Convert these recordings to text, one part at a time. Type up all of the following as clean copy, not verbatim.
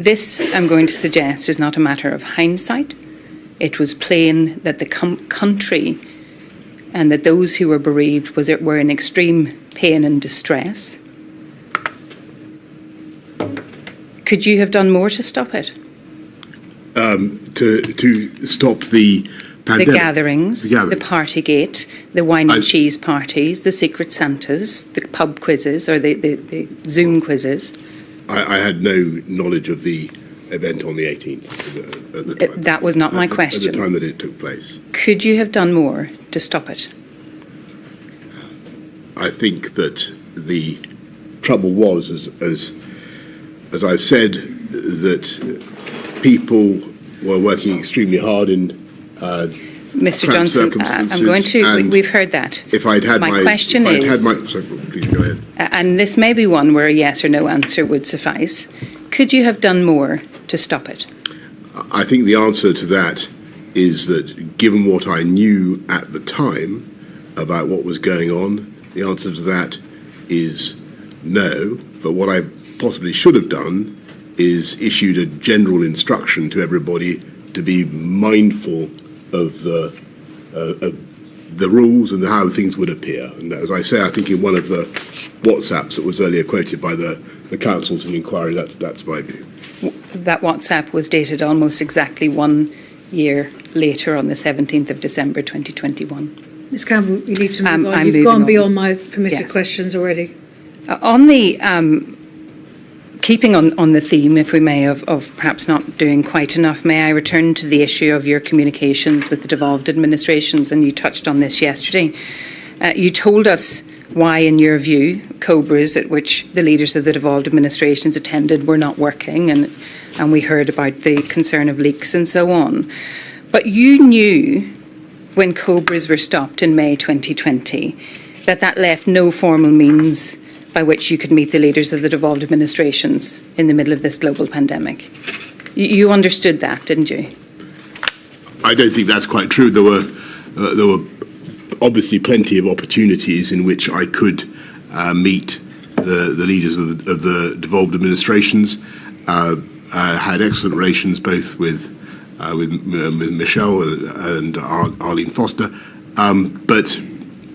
This, I'm going to suggest, is not a matter of hindsight. It was plain that the country and that those who were bereaved were in extreme pain and distress. Could you have done more to stop it? To stop the pandemic? The gatherings, the Partygate, the wine and cheese parties, the Secret Santas, the pub quizzes or the Zoom quizzes. I had no knowledge of the event on the 18th. At the time. That was not my question. At the time that it took place. Could you have done more to stop it? I think that the trouble was, as I've said, that people were working extremely hard in Mr. Johnson, I'm going to. We've heard that. If I'd had my question is, sorry, please go ahead. And this may be one where a yes or no answer would suffice. Could you have done more to stop it? I think the answer to that is that, given what I knew at the time about what was going on, the answer to that is no. But what I possibly should have done is issued a general instruction to everybody to be mindful of the rules and how things would appear. And as I say, I think in one of the WhatsApps that was earlier quoted by the counsel to the inquiry, that's my view. That WhatsApp was dated almost exactly 1 year later, on the 17th of December 2021. Ms Campbell, you need to move on. You've gone beyond my permitted questions already. On the keeping on the theme, if we may, of perhaps not doing quite enough, may I return to the issue of your communications with the devolved administrations? And you touched on this yesterday. You told us why, in your view, COBRAs at which the leaders of the devolved administrations attended were not working, and we heard about the concern of leaks and so on. But you knew when COBRAs were stopped in May 2020 that left no formal means by which you could meet the leaders of the devolved administrations in the middle of this global pandemic. You understood that, didn't you? I don't think that's quite true. There were obviously plenty of opportunities in which I could meet the leaders of the devolved administrations. Had excellent relations both with Michelle and Arlene Foster. But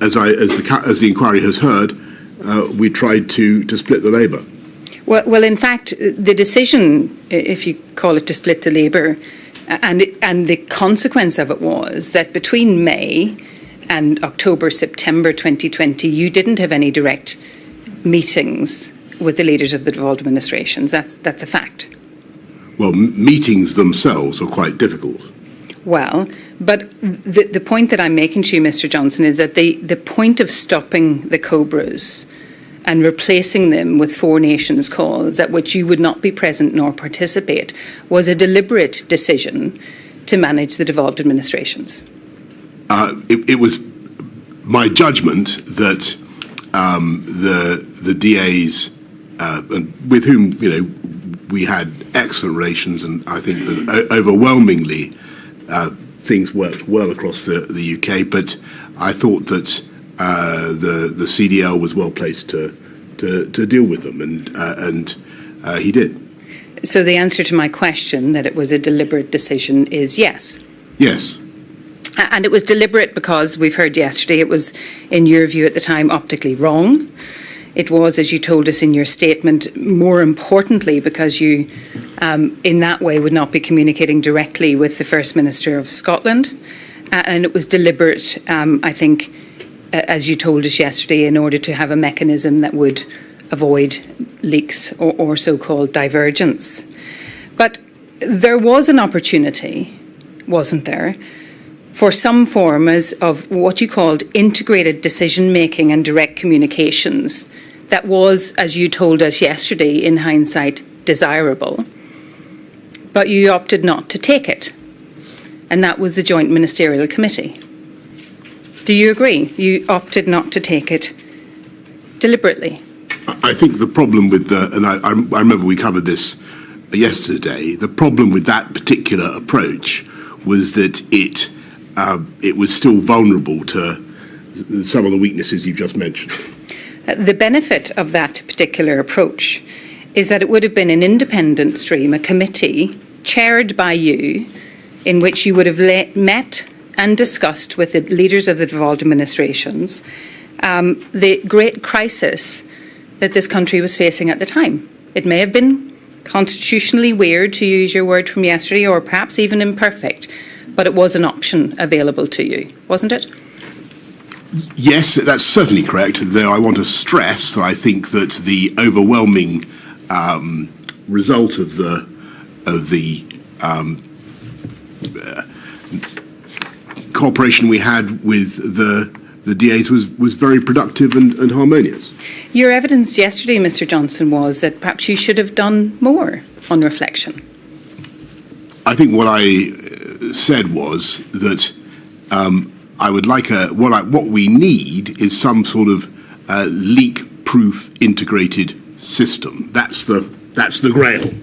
as the inquiry has heard, we tried to split the Labour. Well, in fact, the decision, if you call it to split the Labour, and the consequence of it was that between May and October, September 2020, you didn't have any direct meetings with the leaders of the devolved administrations. That's a fact. Well, meetings themselves were quite difficult. Well, but the point that I'm making to you, Mr. Johnson, is that the point of stopping the COBRAs and replacing them with Four Nations calls at which you would not be present nor participate was a deliberate decision to manage the devolved administrations. It was my judgment that the DAs, with whom we had excellent relations, and I think that overwhelmingly things worked well across the UK. But I thought that the CDL was well placed to deal with them, and he did. So the answer to my question that it was a deliberate decision is yes. Yes. And it was deliberate because we've heard yesterday it was, in your view at the time, optically wrong. It was, as you told us in your statement, more importantly because you, in that way, would not be communicating directly with the First Minister of Scotland. And it was deliberate, I think, as you told us yesterday, in order to have a mechanism that would avoid leaks or so-called divergence. But there was an opportunity, wasn't there, for some form of what you called integrated decision-making and direct communications that was, as you told us yesterday, in hindsight, desirable. But you opted not to take it. And that was the Joint Ministerial Committee. Do you agree? You opted not to take it deliberately. I think the problem with and I remember we covered this yesterday, the problem with that particular approach was that it was still vulnerable to some of the weaknesses you've just mentioned. The benefit of that particular approach is that it would have been an independent stream, a committee chaired by you, in which you would have met and discussed with the leaders of the devolved administrations the great crisis that this country was facing at the time. It may have been constitutionally weird, to use your word from yesterday, or perhaps even imperfect, but it was an option available to you, wasn't it? Yes, that's certainly correct, though I want to stress that I think that the overwhelming result of the cooperation we had with the DAs was very productive and harmonious. Your evidence yesterday, Mr. Johnson, was that perhaps you should have done more on reflection. I think what I said was that I would like what we need is some sort of leak-proof integrated system. That's the grail.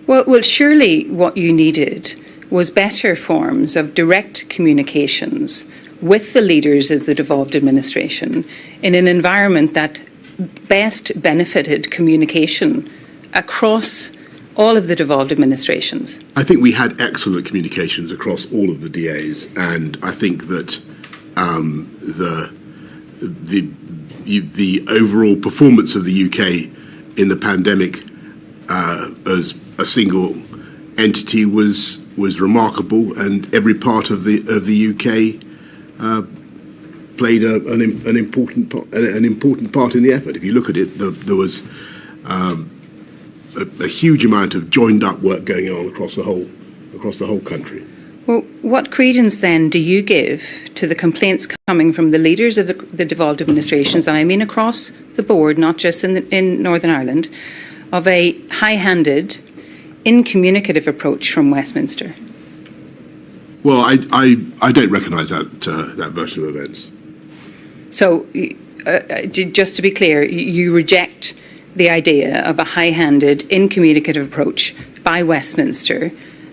Well, surely what you needed was better forms of direct communications with the leaders of the devolved administration in an environment that best benefited communication across all of the devolved administrations. I think we had excellent communications across all of the DAs, and I think that the overall performance of the UK in the pandemic as a single entity was remarkable, and every part of the UK played an important part in the effort. If you look at it, there was a huge amount of joined-up work going on across the whole country. Well, what credence then do you give to the complaints coming from the leaders of the devolved administrations, and I mean across the board, not just in Northern Ireland, of a high-handed, incommunicative approach from Westminster? Well, I don't recognise that version of events. So, just to be clear, you reject the idea of a high-handed, incommunicative approach by Westminster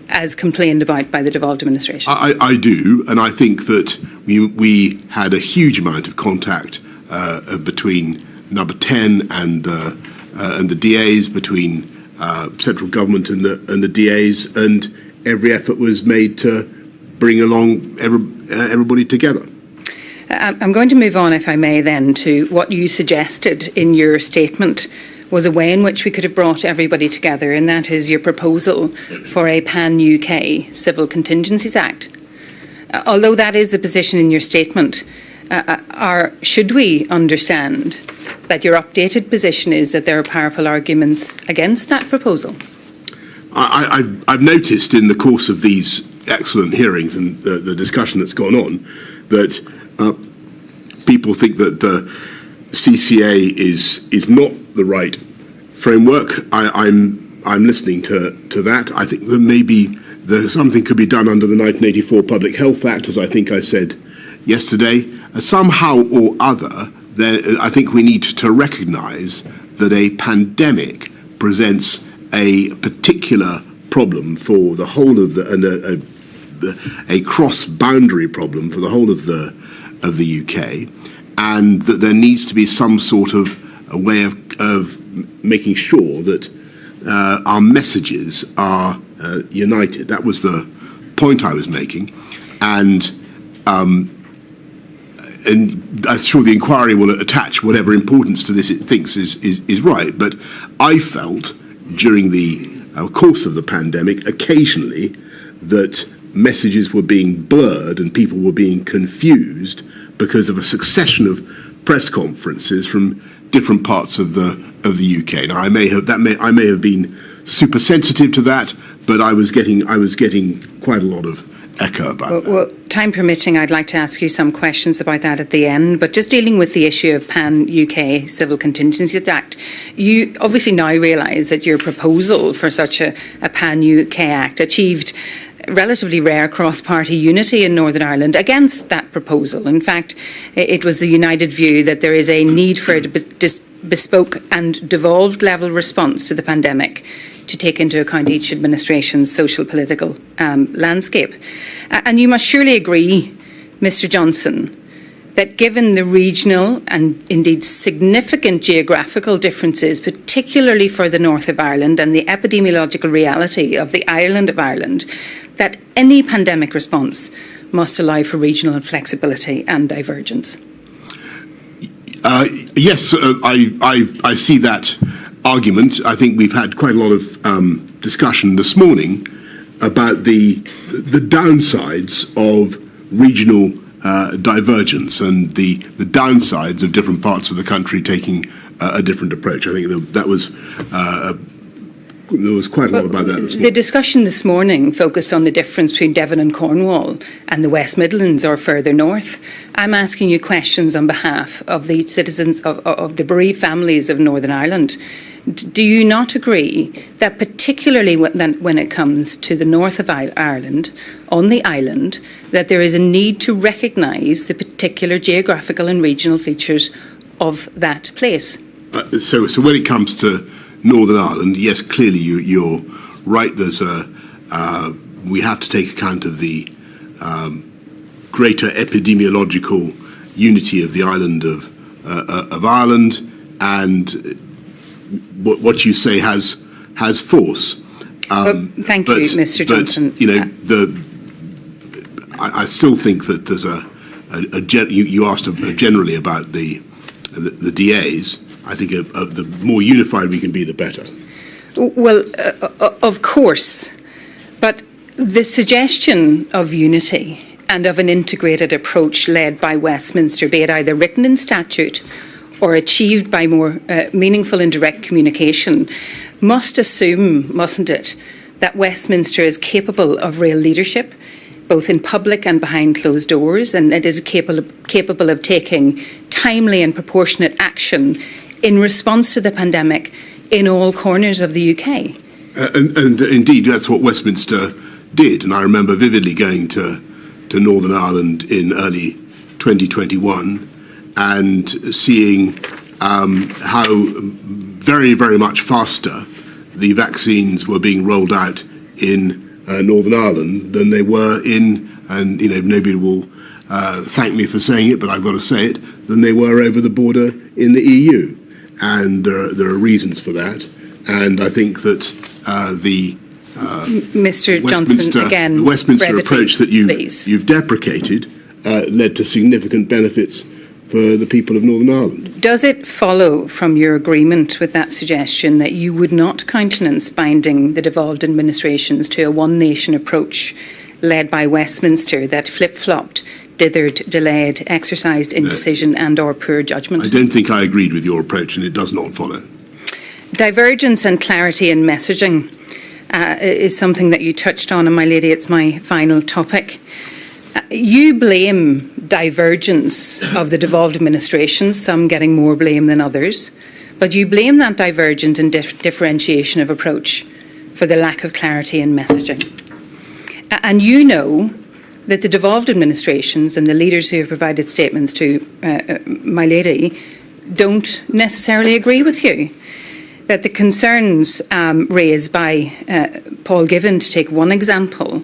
as complained about by the devolved administration? I do, and I think that we had a huge amount of contact between Number 10 and the DAs, between central government and the DAs, and every effort was made to bring along everybody together. I'm going to move on, if I may, then, to what you suggested in your statement was a way in which we could have brought everybody together, and that is your proposal for a pan-UK Civil Contingencies Act. Although that is the position in your statement, should we understand that your updated position is that there are powerful arguments against that proposal? I've noticed in the course of these excellent hearings and the discussion that's gone on that people think that the CCA is not the right framework. I'm listening to that. I think that maybe something could be done under the 1984 Public Health Act, as I think I said yesterday. Somehow or other, I think we need to recognise that a pandemic presents a particular problem for the whole of a cross-boundary problem for the whole of the UK, and that there needs to be some sort of a way of making sure that our messages are united. That was the point I was making, and I'm sure the inquiry will attach whatever importance to this it thinks is right. But I felt during the course of the pandemic, occasionally, that messages were being blurred and people were being confused because of a succession of press conferences from different parts of the UK. Now, I may have been super sensitive to that, but I was getting quite a lot of echo about that. Well, time permitting, I'd like to ask you some questions about that at the end, but just dealing with the issue of Pan-UK Civil Contingencies Act, you obviously now realise that your proposal for such a Pan-UK Act achieved relatively rare cross-party unity in Northern Ireland against that proposal. In fact, it was the united view that there is a need for a bespoke and devolved level response to the pandemic to take into account each administration's social political landscape. And you must surely agree, Mr. Johnson, that given the regional and indeed significant geographical differences, particularly for the north of Ireland and the epidemiological reality of the island of Ireland, that any pandemic response must allow for regional flexibility and divergence? Yes, I see that argument. I think we've had quite a lot of discussion this morning about the downsides of regional divergence and the downsides of different parts of the country taking a different approach. I think that was there was quite a lot about that this morning. The discussion this morning focused on the difference between Devon and Cornwall and the West Midlands or further north. I'm asking you questions on behalf of the citizens of the bereaved families of Northern Ireland. Do you not agree that particularly when it comes to the north of Ireland, on the island, that there is a need to recognise the particular geographical and regional features of that place? So when it comes to Northern Ireland, yes, clearly you're right. There's we have to take account of the greater epidemiological unity of the island of Ireland, and what you say has force. Thank you, Mr. Johnson. But, you know, I still think that there's you asked generally about the DAs. I think the more unified we can be, the better. Well, of course, but the suggestion of unity and of an integrated approach led by Westminster, be it either written in statute or achieved by more meaningful and direct communication, must assume, mustn't it, that Westminster is capable of real leadership, both in public and behind closed doors, and it is capable of taking timely and proportionate action in response to the pandemic in all corners of the UK. And indeed, that's what Westminster did. And I remember vividly going to Northern Ireland in early 2021 and seeing how very, very much faster the vaccines were being rolled out in Northern Ireland than they were and you know, nobody will thank me for saying it, but I've got to say it, than they were over the border in the EU. And there are reasons for that. And I think that Mr. Johnson, again, the Westminster brevity, approach that you've deprecated led to significant benefits for the people of Northern Ireland. Does it follow from your agreement with that suggestion that you would not countenance binding the devolved administrations to a one-nation approach led by Westminster that flip-flopped, dithered, delayed, exercised indecision and or poor judgment? I don't think I agreed with your approach, and it does not follow. Divergence and clarity in messaging is something that you touched on, and my lady, it's my final topic. You blame divergence of the devolved administrations, some getting more blame than others, but you blame that divergence and differentiation of approach for the lack of clarity in messaging. And you know that the devolved administrations and the leaders who have provided statements to my lady don't necessarily agree with you. That the concerns raised by Paul Given, to take one example,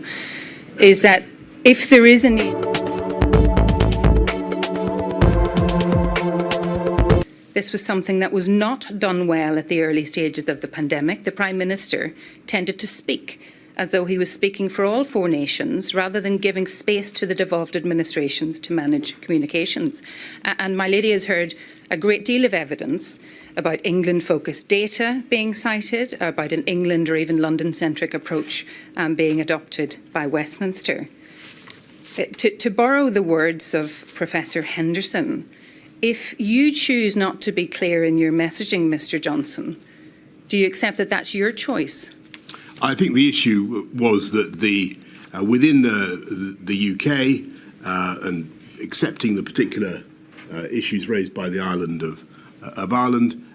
is that if there is a need... This was something that was not done well at the early stages of the pandemic. The Prime Minister tended to speak as though he was speaking for all four nations rather than giving space to the devolved administrations to manage communications. And my lady has heard a great deal of evidence about England-focused data being cited, about an England or even London-centric approach being adopted by Westminster. To borrow the words of Professor Henderson, if you choose not to be clear in your messaging, Mr. Johnson, do you accept that that's your choice? I think the issue was that within the UK and accepting the particular issues raised by the island of Ireland,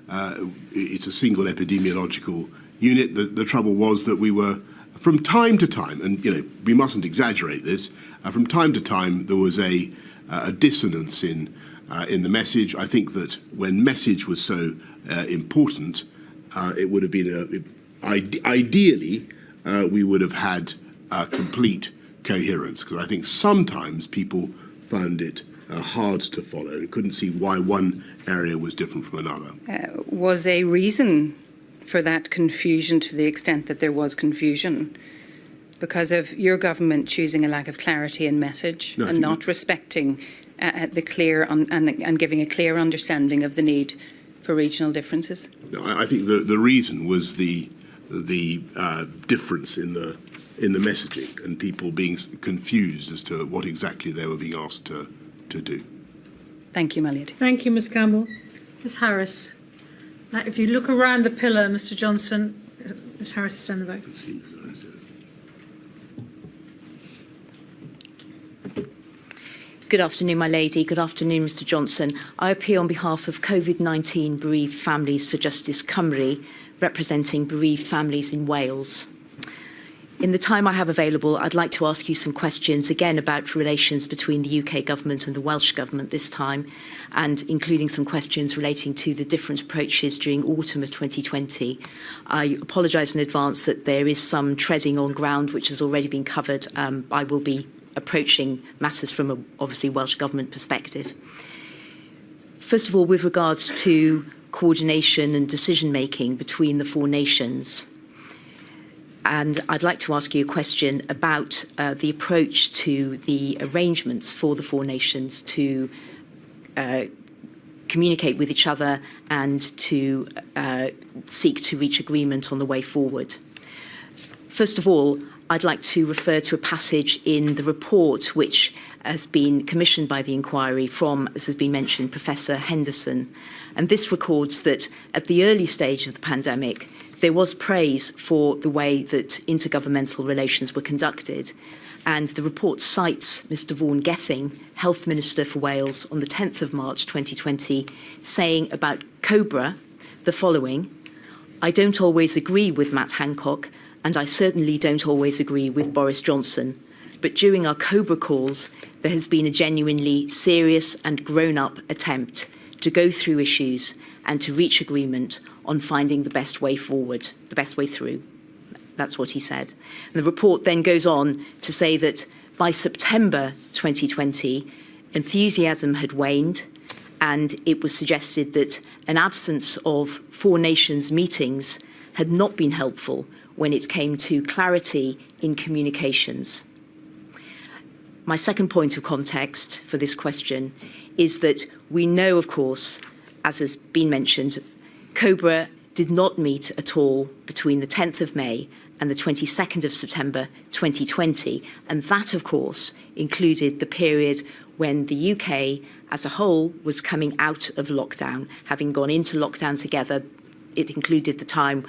it's a single epidemiological unit. The trouble was that we were, from time to time, and you know we mustn't exaggerate this, from time to time there was a dissonance in the message. I think that when message was so important, it would have been ideally, we would have had complete coherence, because I think sometimes people found it hard to follow and couldn't see why one area was different from another. Was a reason for that confusion to the extent that there was confusion because of your government choosing a lack of clarity in message and not respecting the clear and giving a clear understanding of the need for regional differences? No, I think the reason was the difference in the messaging and people being confused as to what exactly they were being asked to do. Thank you, my lady. Thank you, Ms Campbell. Ms Harris. Now, if you look around the pillar, Mr Johnson, Ms Harris is in the back. Good afternoon, my lady. Good afternoon, Mr Johnson. I appear on behalf of COVID-19 Bereaved Families for Justice Cymru, representing bereaved families in Wales. In the time I have available, I'd like to ask you some questions, again, about relations between the UK government and the Welsh government this time, and including some questions relating to the different approaches during autumn of 2020. I apologise in advance that there is some treading on ground which has already been covered. I will be approaching matters from a, obviously, Welsh government perspective. First of all, with regards to coordination and decision-making between the four nations, and I'd like to ask you a question about the approach to the arrangements for the four nations to communicate with each other and to seek to reach agreement on the way forward. First of all, I'd like to refer to a passage in the report which has been commissioned by the inquiry from, as has been mentioned, Professor Henderson. And this records that at the early stage of the pandemic, there was praise for the way that intergovernmental relations were conducted. And the report cites Mr Vaughan Gething, Health Minister for Wales, on the 10th of March 2020, saying about COBRA the following: "I don't always agree with Matt Hancock, and I certainly don't always agree with Boris Johnson. But during our COBRA calls, there has been a genuinely serious and grown-up attempt to go through issues and to reach agreement on finding the best way forward, the best way through." That's what he said. And the report then goes on to say that by September 2020, enthusiasm had waned, and it was suggested that an absence of four nations meetings had not been helpful when it came to clarity in communications. My second point of context for this question is that we know, of course, as has been mentioned, COBRA did not meet at all between the 10th of May and the 22nd of September 2020. And that, of course, included the period when the UK as a whole was coming out of lockdown, having gone into lockdown together. It included the time,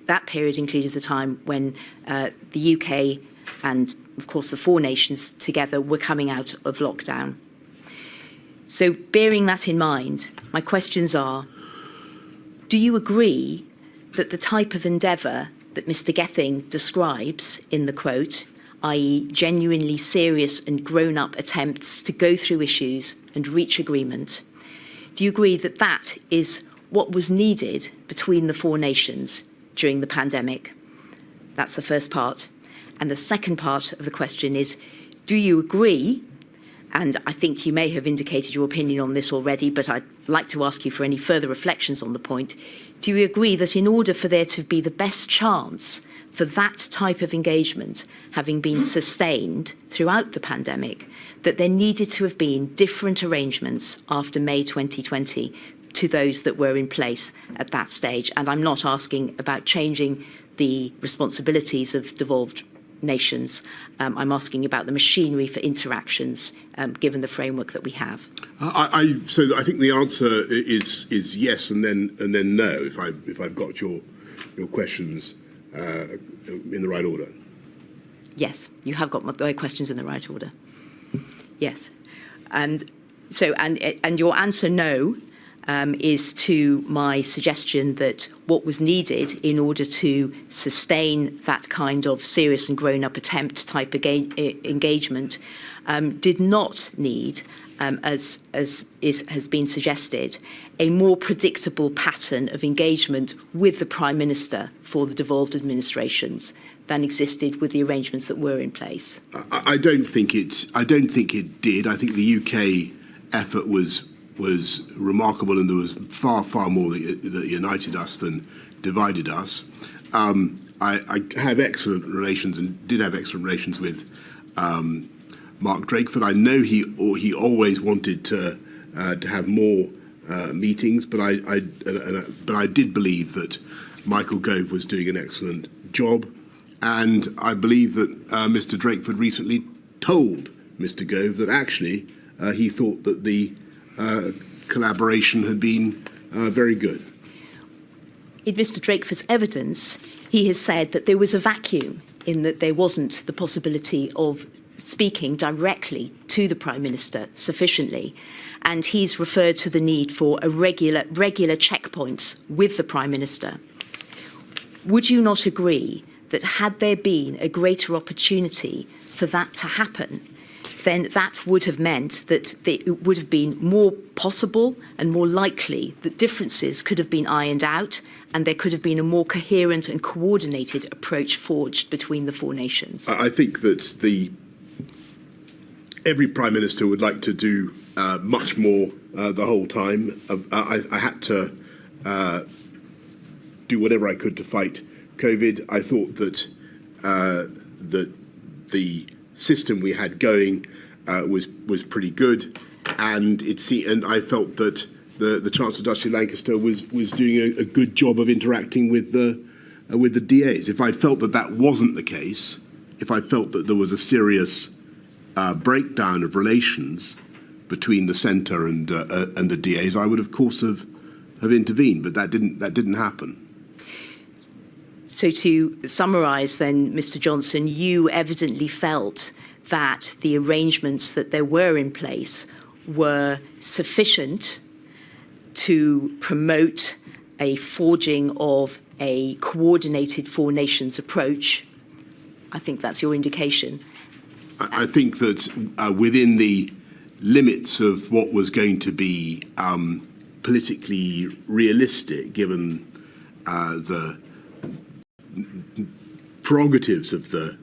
that period included the time when the UK and, of course, the four nations together were coming out of lockdown. So bearing that in mind, my questions are: do you agree that the type of endeavour that Mr Gething describes in the quote, i.e. genuinely serious and grown-up attempts to go through issues and reach agreement, do you agree that that is what was needed between the four nations during the pandemic? That's the first part. And the second part of the question is, do you agree, and I think you may have indicated your opinion on this already, but I'd like to ask you for any further reflections on the point, do you agree that in order for there to be the best chance for that type of engagement having been sustained throughout the pandemic, that there needed to have been different arrangements after May 2020 to those that were in place at that stage? And I'm not asking about changing the responsibilities of devolved nations. I'm asking about the machinery for interactions, given the framework that we have. So I think the answer is yes and then no. If I've got your questions in the right order. Yes, you have got my questions in the right order. Yes, and so and your answer no is to my suggestion that what was needed in order to sustain that kind of serious and grown-up attempt type engagement did not need, as has been suggested, a more predictable pattern of engagement with the Prime Minister for the devolved administrations than existed with the arrangements that were in place. I don't think it did. I think the UK effort was remarkable, and there was far more that united us than divided us. I have excellent relations and did have excellent relations with Mark Drakeford. I know he always wanted to have more meetings, but I did believe that Michael Gove was doing an excellent job, and I believe that Mr. Drakeford recently told Mr. Gove that actually he thought that the collaboration had been very good. In Mr. Drakeford's evidence, he has said that there was a vacuum in that there wasn't the possibility of speaking directly to the Prime Minister sufficiently. And he's referred to the need for a regular checkpoints with the Prime Minister. Would you not agree that had there been a greater opportunity for that to happen, then that would have meant that it would have been more possible and more likely that differences could have been ironed out and there could have been a more coherent and coordinated approach forged between the four nations? I think that every Prime Minister would like to do much more the whole time. I had to do whatever I could to fight COVID. I thought that that the system we had going was pretty good, and I felt that the Chancellor Duchy Lancaster was doing a good job of interacting with the DAs. If I'd felt that wasn't the case, if I felt that there was a serious breakdown of relations between the centre and the DAs, I would of course have intervened, but that didn't happen. So to summarise then, Mr. Johnson, you evidently felt that the arrangements that there were in place were sufficient to promote a forging of a coordinated four nations approach. I think that's your indication. I think that within the limits of what was going to be politically realistic, given the prerogatives of the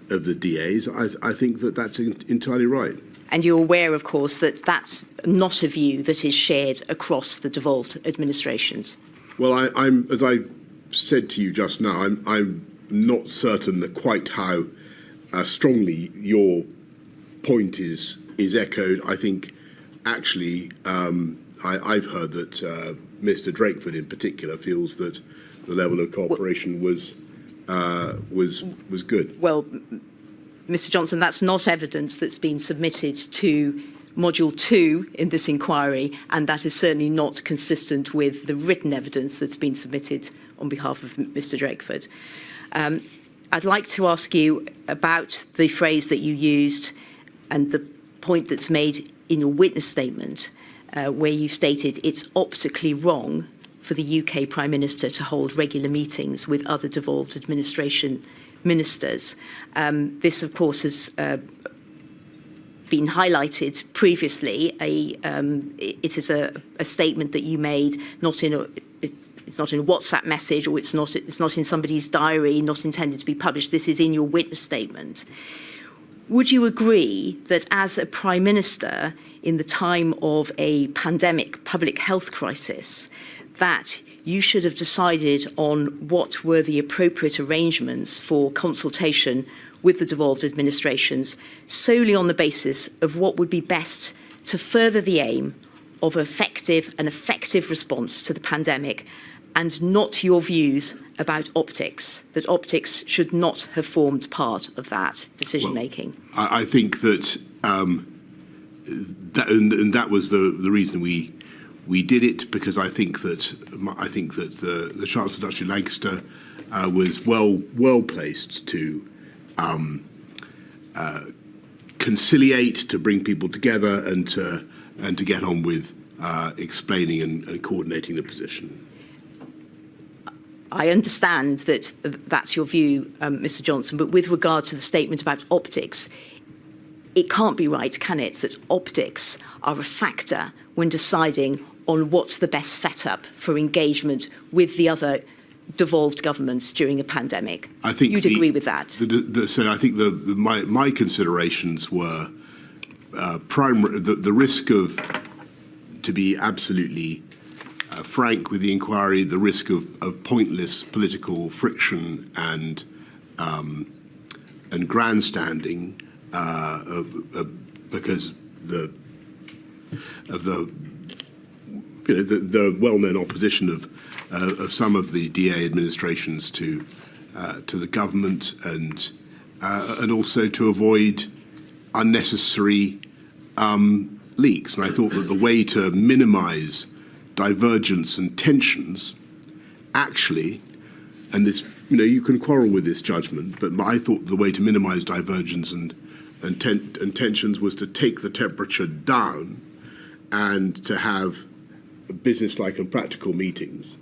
DAs, I think that that's entirely right. And you're aware, of course, that that's not a view that is shared across the devolved administrations. Well, I'm as I said to you just now, I'm not certain that quite how strongly your point is echoed. I think actually I've heard that Mr. Drakeford in particular feels that the level of cooperation was good. Well, Mr. Johnson, that's not evidence that's been submitted to Module 2 in this inquiry, and that is certainly not consistent with the written evidence that's been submitted on behalf of Mr. Drakeford. I'd like to ask you about the phrase that you used and the point that's made in your witness statement, where you stated it's optically wrong for the UK Prime Minister to hold regular meetings with other devolved administration ministers. This, of course, has been highlighted previously. It is a statement that you made, it's not in a WhatsApp message, or it's not in somebody's diary, not intended to be published. This is in your witness statement. Would you agree that as a Prime Minister in the time of a pandemic public health crisis, that you should have decided on what were the appropriate arrangements for consultation with the devolved administrations solely on the basis of what would be best to further the aim of an effective response to the pandemic, and not your views about optics, that optics should not have formed part of that decision-making? Well, I think that, that was the reason we did it, because I think that the Chancellor Duchy Lancaster was well placed to conciliate, to bring people together, and to get on with explaining and coordinating the position. I understand that that's your view, Mr. Johnson, but with regard to the statement about optics, it can't be right, can it, that optics are a factor when deciding on what's the best setup for engagement with the other devolved governments during a pandemic? I think you'd agree with that. So I think my considerations were primary. The risk of to be absolutely frank with the inquiry, the risk of pointless political friction and grandstanding because of the well-known opposition of some of the DA administrations to the government, and also to avoid unnecessary leaks. And I thought that the way to minimise divergence and tensions, actually, and this, you can quarrel with this judgment, but I thought the way to minimise divergence and tensions was to take the temperature down and to have business-like and practical meetings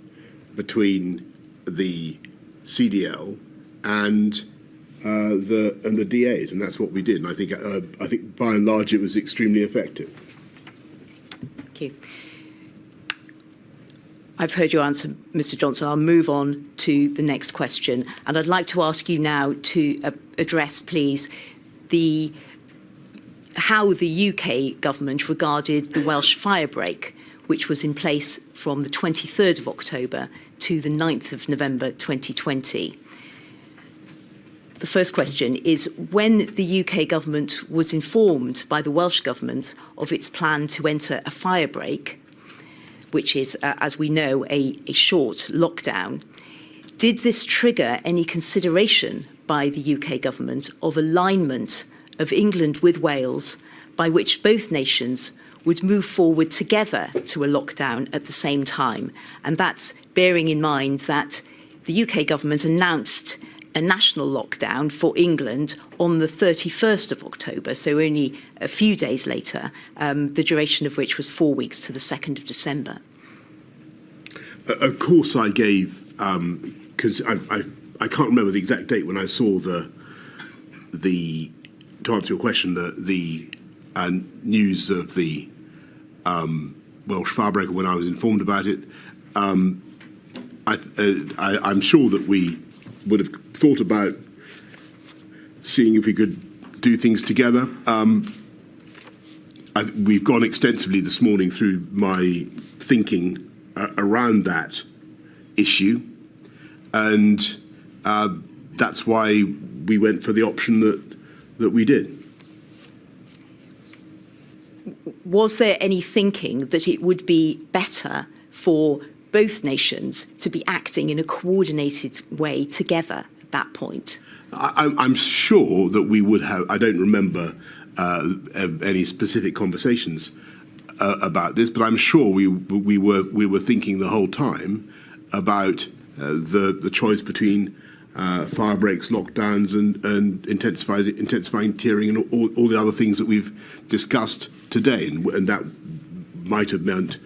between the CDL and the DAs, and that's what we did. And I think by and large it was extremely effective. Thank you. I've heard your answer, Mr. Johnson. I'll move on to the next question, and I'd like to ask you now to address, please, how the UK government regarded the Welsh firebreak, which was in place from the 23rd of October to the 9th of November 2020. The first question is, when the UK government was informed by the Welsh government of its plan to enter a firebreak, which is, as we know, a short lockdown, did this trigger any consideration by the UK government of alignment of England with Wales, by which both nations would move forward together to a lockdown at the same time? And that's bearing in mind that the UK government announced a national lockdown for England on the 31st of October, so only a few days later, the duration of which was 4 weeks to the 2nd of December. Of course I gave, because I can't remember the exact date when I saw to answer your question, the news of the Welsh firebreak, when I was informed about it. I'm sure that we would have thought about seeing if we could do things together. We've gone extensively this morning through my thinking around that issue, and that's why we went for the option that we did. Was there any thinking that it would be better for both nations to be acting in a coordinated way together at that point? I'm sure that we would have. I don't remember any specific conversations about this, but I'm sure we were thinking the whole time about the choice between fire breaks, lockdowns, and intensifying tiering, and all the other things that we've discussed today, and that might have meant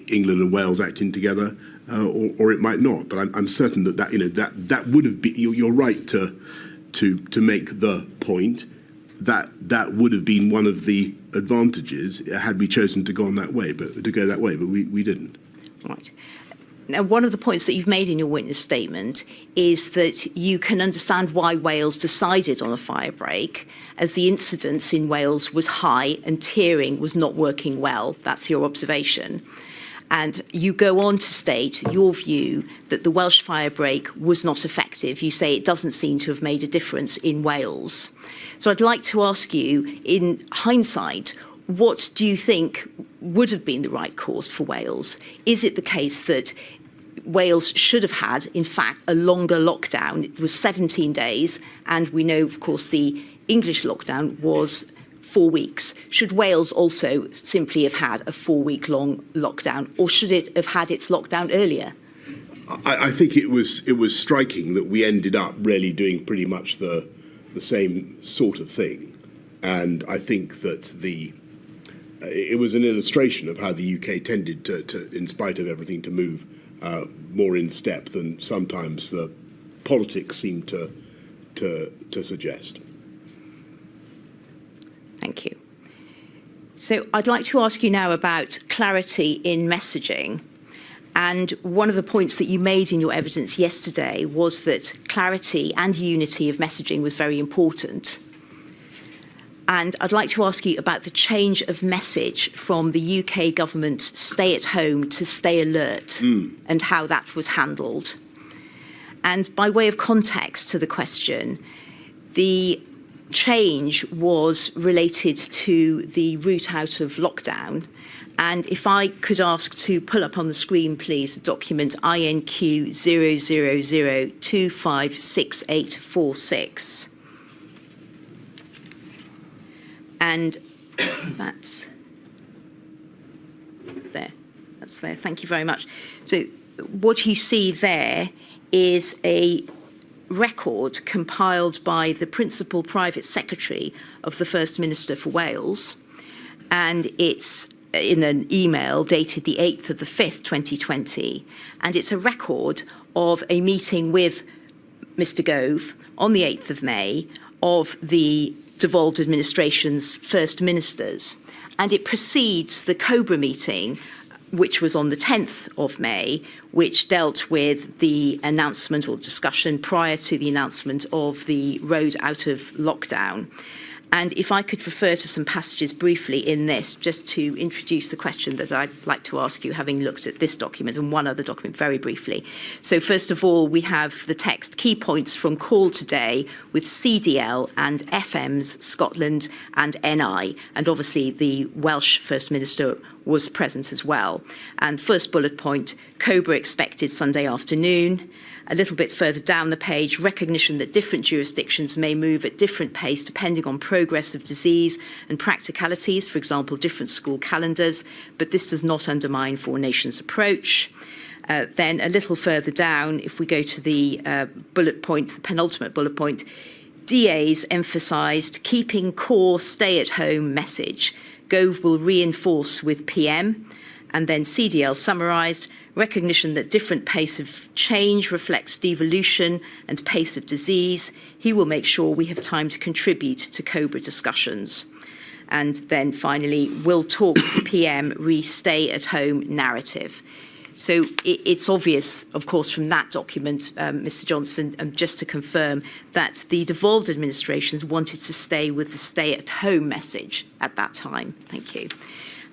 England and Wales acting together, or it might not. But I'm certain that would have been. You're right to make the point that would have been one of the advantages had we chosen to go that way. But we didn't. Right. Now, one of the points that you've made in your witness statement is that you can understand why Wales decided on a firebreak, as the incidence in Wales was high and tiering was not working well. That's your observation. And you go on to state your view that the Welsh firebreak was not effective. You say it doesn't seem to have made a difference in Wales. So I'd like to ask you, in hindsight, what do you think would have been the right course for Wales? Is it the case that Wales should have had, in fact, a longer lockdown? It was 17 days, and we know, of course, the English lockdown was 4 weeks. Should Wales also simply have had a 4-week-long lockdown, or should it have had its lockdown earlier? I think it was striking that we ended up really doing pretty much the same sort of thing, and I think that it was an illustration of how the UK tended to, in spite of everything, to move more in step than sometimes the politics seem to suggest. Thank you. So I'd like to ask you now about clarity in messaging. And one of the points that you made in your evidence yesterday was that clarity and unity of messaging was very important. And I'd like to ask you about the change of message from the UK government stay at home to stay alert and how that was handled. And by way of context to the question, the change was related to the route out of lockdown. And if I could ask to pull up on the screen, please, the document INQ 000256846. And that's there. That's there. Thank you very much. So what you see there is a record compiled by the Principal Private Secretary of the First Minister for Wales. And it's in an email dated the 8th of the 5th, 2020. And it's a record of a meeting with Mr. Gove on the 8th of May of the devolved administration's first ministers. And it precedes the COBRA meeting, which was on the 10th of May, which dealt with the announcement or discussion prior to the announcement of the road out of lockdown. And if I could refer to some passages briefly in this, just to introduce the question that I'd like to ask you, having looked at this document and one other document very briefly. So first of all, we have the text, key points from call today with CDL and FM's Scotland and NI. And obviously the Welsh First Minister was present as well. And first bullet point, COBRA expected Sunday afternoon. A little bit further down the page, recognition that different jurisdictions may move at different pace depending on progress of disease and practicalities, for example, different school calendars, but this does not undermine Four Nations approach. Then a little further down, if we go to the bullet point, the penultimate bullet point, DAs emphasised keeping core stay-at-home message. Gove will reinforce with PM, and then CDL summarised, recognition that different pace of change reflects devolution and pace of disease. He will make sure we have time to contribute to COBRA discussions. And then finally, we'll talk to PM re-stay at home narrative. So it's obvious, of course, from that document, Mr. Johnson, just to confirm that the devolved administrations wanted to stay with the stay at home message at that time. Thank you.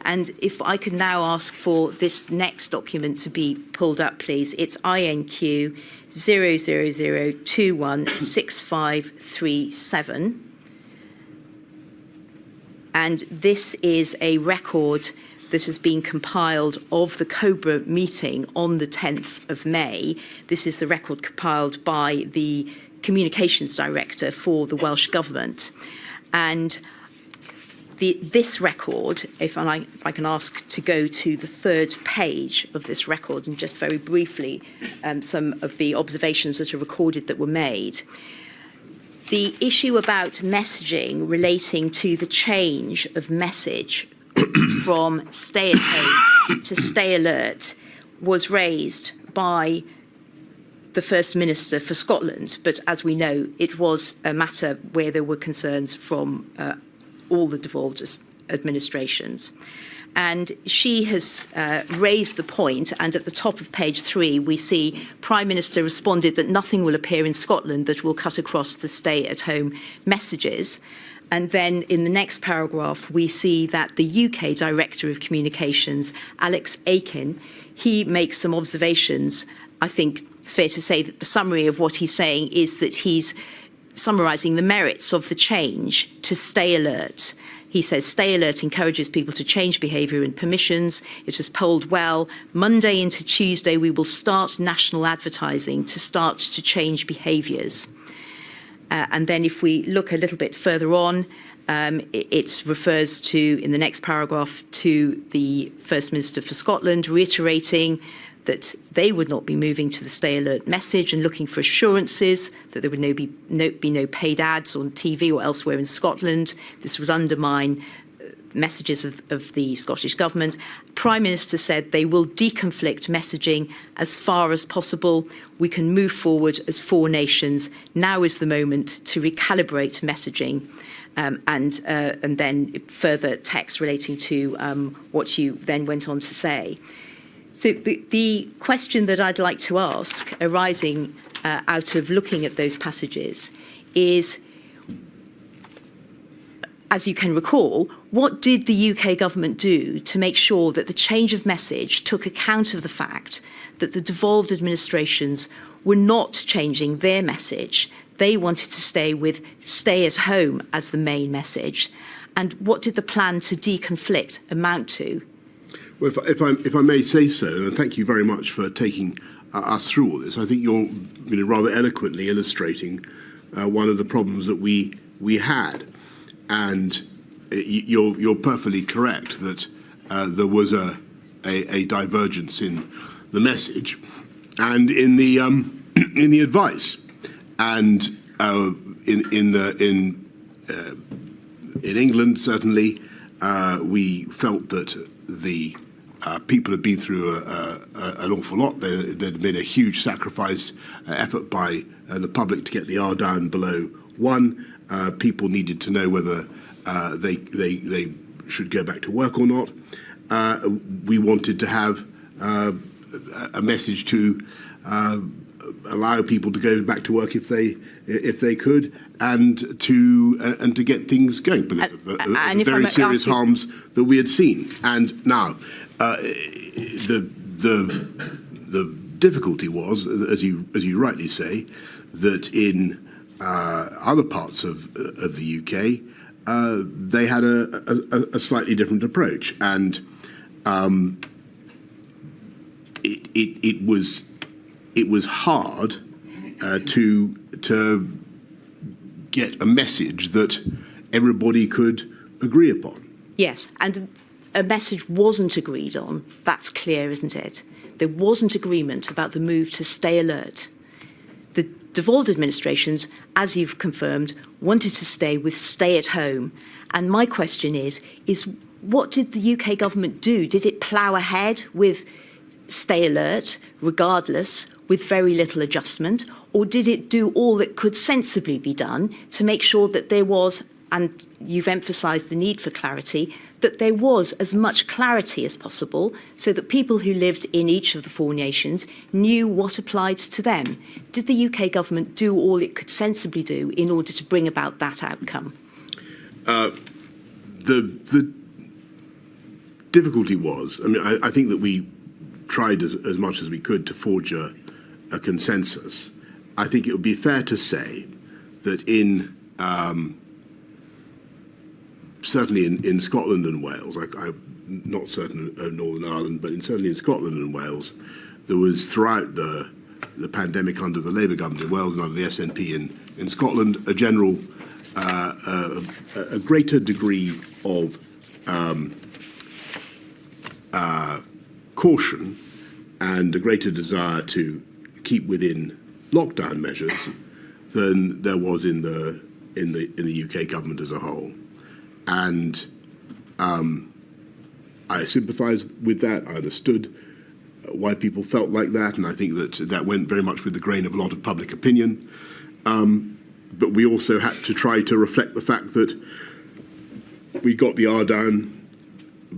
And if I could now ask for this next document to be pulled up, please. It's INQ 000216537. And this is a record that has been compiled of the COBRA meeting on the 10th of May. This is the record compiled by the Communications Director for the Welsh Government. And this record, if I can ask to go to the third page of this record, and just very briefly, some of the observations that are recorded that were made. The issue about messaging relating to the change of message from stay at home to stay alert was raised by the First Minister for Scotland, but as we know, it was a matter where there were concerns from all the devolved administrations. And she has raised the point, and at the top of page 3, we see Prime Minister responded that nothing will appear in Scotland that will cut across the stay-at-home messages. And then in the next paragraph, we see that the UK Director of Communications, Alex Aiken, he makes some observations. I think it's fair to say that the summary of what he's saying is that he's summarising the merits of the change to stay alert. He says, stay alert encourages people to change behaviour and permissions. It has polled well. Monday into Tuesday, we will start national advertising to start to change behaviours. And then if we look a little bit further on, it refers to, in the next paragraph, to the First Minister for Scotland, reiterating that they would not be moving to the stay alert message and looking for assurances that there would be no paid ads on TV or elsewhere in Scotland. This would undermine messages of the Scottish Government. Prime Minister said they will deconflict messaging as far as possible. We can move forward as four nations. Now is the moment to recalibrate messaging. And then further text relating to what you then went on to say. So the question that I'd like to ask, arising out of looking at those passages, is as you can recall, what did the UK government do to make sure that the change of message took account of the fact that the devolved administrations were not changing their message? They wanted to stay with stay at home as the main message. And what did the plan to deconflict amount to? Well, if I may say so, and thank you very much for taking us through all this. I think you're rather eloquently illustrating one of the problems that we had, and you're perfectly correct that there was a divergence in the message and in the advice, and in England certainly we felt that the people had been through an awful lot. There'd been a huge sacrifice effort by the public to get the R down below 1. People needed to know whether they should go back to work or not. We wanted to have a message to allow people to go back to work if they could, and to get things going because of the very serious harms that we had seen. And now the difficulty was, as you rightly say, that in other parts of the UK they had a slightly different approach, and it was hard to get a message that everybody could agree upon. Yes, and a message wasn't agreed on. That's clear, isn't it? There wasn't agreement about the move to stay alert. The devolved administrations, as you've confirmed, wanted to stay with stay at home. And my question is what did the UK government do? Did it plough ahead with stay alert, regardless, with very little adjustment? Or did it do all that could sensibly be done to make sure that there was, and you've emphasised the need for clarity, that there was as much clarity as possible so that people who lived in each of the 4 nations knew what applied to them? Did the UK government do all it could sensibly do in order to bring about that outcome? The difficulty was, I think that we tried as much as we could to forge a consensus. I think it would be fair to say that certainly in Scotland and Wales, I'm not certain of Northern Ireland, but certainly in Scotland and Wales, there was throughout the pandemic under the Labour government in Wales and under the SNP in Scotland a general, a greater degree of caution and a greater desire to keep within lockdown measures than there was in the UK government as a whole. And I sympathise with that. I understood why people felt like that, and I think that went very much with the grain of a lot of public opinion. But we also had to try to reflect the fact that we got the R down